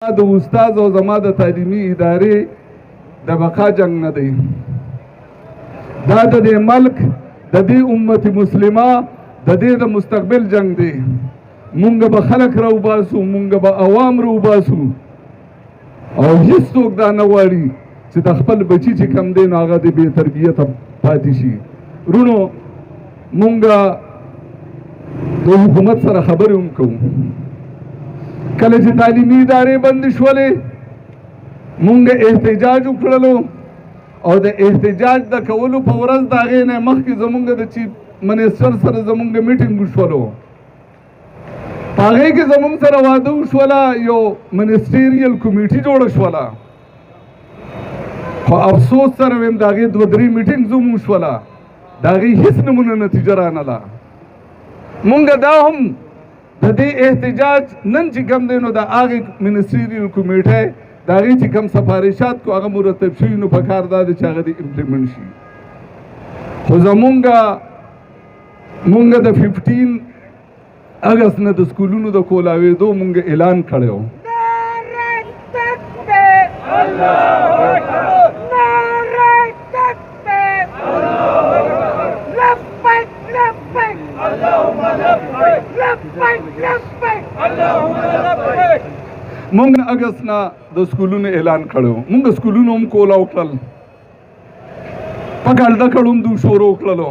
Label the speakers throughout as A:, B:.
A: د استاد او زما د تعلیمي ادارې د بقا جنگ نه دی، دا د دې ملک د دې امت مسلمه د دې د مستقبل جنگ دی. مونږ به خلک راوباسو، مونږ به عوام راوباسو او هیڅوک دا نه غواړي چې د خپل بچي چې کم دی نو هغه د بې تربیته پاتې شي. رونو مونږ د حکومت سره خبرې هم کوو. کله چې تعلیمي ادارې بندې شولې مونږ احتجاج وکړلو او د احتجاج د کولو په ورځ د هغې نه مخکې زمونږ د چیف منسټر سره زمونږ میټینګ وشولو. په هغې کې زمونږ سره واده وشوله، یو منسټریل کمیټي جوړه شوله، خو افسوس سره ویم د هغې دوه درې میټینګز هم وشوله، د هغې هېڅ نمونه نتیجه رانله. مونږ دا هم د دې احتجاج نن چې کم دی نو د هغې منسټریل کمیټۍ د هغې چې کم سفارشات کو هغه مرتب شوي نو په کار دا دی چې هغه د امپلیمنټ شي. خو زمونږ د 15 اګست نه د سکولونو د کولاوېدو مونږ اعلان کړی و. مونږ اګست نه د سکولونو اعلان کړو، مونږ سکولونو هم کولاو کړل، په ګلده کړو هم دوی شروع کړلو.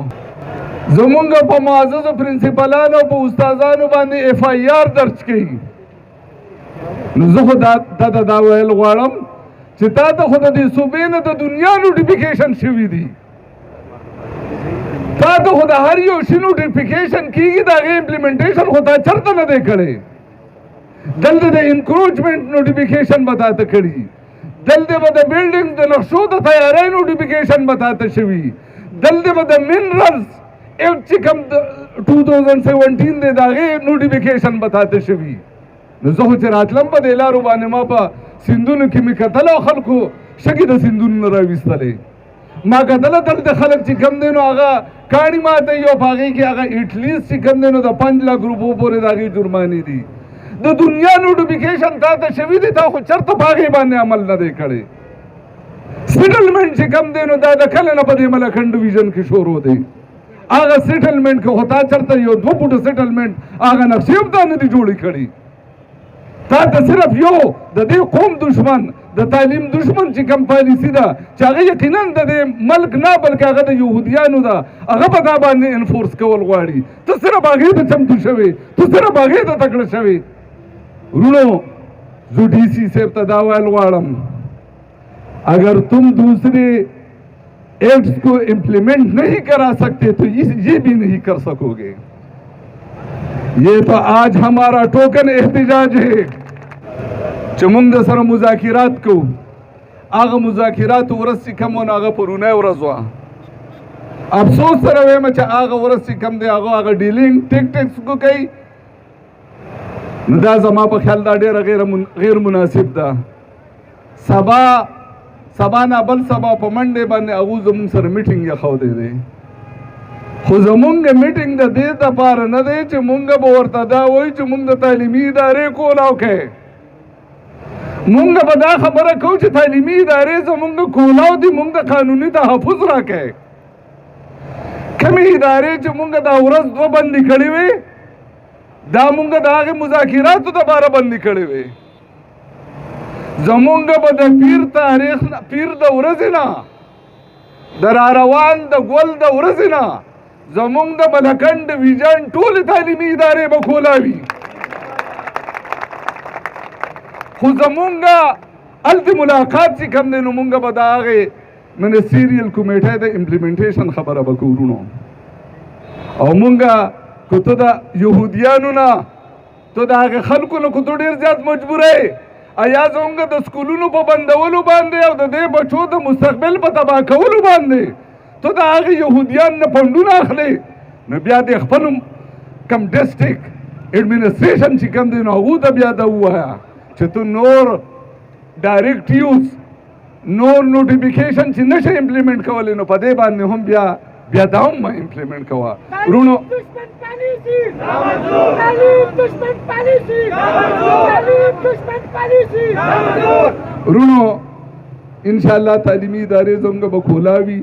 A: زمونږ په معززو پرنسپلانو په استادانو باندې اف آی آر درج کړي. نو زه خو دا ویل غواړم چې تا ته خو د دې صوبې نه د دنیا نوټیفیکیشن شوي دي، تا ته خو د هر یو شي نوټیفیکیشن کېږي، د هغې امپلیمنټیشن خو تا چېرته نه دی کړی. دلته د انکروچمنټ نوټیفیکیشن به تا ته کړي، دلته به د بلډینګ د نقشو د تیارۍ نوټیفیکیشن به تا ته شوي، دلته به د منرلز ایکټ چې کوم 2017 دی د هغې نوټیفیکیشن به تا ته شوي. نو زه خو چې راتلم په دې لارو باندې ما په سیندونو کې مې کتل او خلکو شګې د سیندونو نه راویستلې. ما کتله دلته خلک چې کم دی نو هغه کاڼي ماتوي او په هغې کې هغه ایټلیسټ چې کم دی نو د 5 لک روپو پورې د هغې جرمانې دي. د دنیا نوټیفیکیشن تا ته شوي دی، تا خو چېرته په هغې باندې عمل نه دی کړی. سیټلمنټ چې کم دی نو دا د کله نه په دې ملکنډ ډویژن کې شروع دی. هغه سیټلمنټ که خو تا چېرته یو 2 فوټه سیټلمنټ هغه نقشې هم تا نه دي جوړې کړي. تا ته صرف یو د دې قوم دشمن د تعلیم دشمن چې کم پالیسي ده چې هغه یقینا د دې ملک نه بلکې هغه د یهودیانو ده، هغه په تا باندې انفورس کول غواړي. ته صرف هغې ته چمتو شوې، ته صرف هغې ته تکړه شوې. رونو زه ڈی سی صاحب ته دا ویل غواړم، اگر تم دوسرے ایکٹس کو امپلیمنٹ نہیں کرا سکتے تو یہ بھی نہیں کر سکو گے. یہ تو آج ہمارا ٹوکن احتجاج ہے چې موږ د سره مذاکرات کوو. هغه مذاکرات ورځ چې کوم ونه هغه پرونی ورځ وه. افسوس سره وایم چې هغه ورځ چې کوم دی هغه ډیلینګ ټیکټکس کو کوي. نو دا زما په خیال دا ډېره غیر مناسب ده. سبا نه بل سبا په منډې باندې هغوی زموږ سره میټینګ یې دی. خو زمونږ میټینګ د دې دپاره نه دی چې مونږ به ورته دا وایو چې مونږ د تعلیمي ادارې کولاو کوي. مونږ به دا خبره کوو چې تعلیمي ادارې زمونږ کولاو دي، مونږ د قانوني تحفظ راکوي. کومې ادارې چې مونږ دا ورځ 2 بندي کړې وې دا مونږ د هغې مذاکراتو دپاره بندي کړې وې. زمونږ به د پیر د ورځې نه د راروان د ګل د ورځې نه زمونږ د ملکنډ ډویژن ټولې تعلیمي ادارې به کولاوي. خو زمونږ هلته ملاقات چې کوم دی نو مونږ به د هغې منسټریل کمیټۍ د امپلیمنټیشن خبره به کوو. رونو او مونږ که ته د یهودیانو نه ته د هغې خلکو نه که ته ډېر زیات مجبوره یا زمونږ د سکولونو په بندولو باندې او د دې بچو د مستقبل په تباه کولو باندې ته د هغې یهودیان نه فنډونه اخلې نو بیا د خپل کم ډسټرکټ ایډمنسټریشن چې کوم دی نو هغو ته بیا دا ووایه چې ته نور ډایرکټیوز نور نوټیفیکیشن چې نشي امپلیمنټ کولی نو په دې باندې هم بیا دا هم امپلیمنټ کوه. رونو
B: पॉलिसी तालीम दुश्मन पॉलिसी तालीम दुश्मन पॉलिसी
A: रुनो इंशाल्लाह तालीमी इदारे जोंग बखोलावी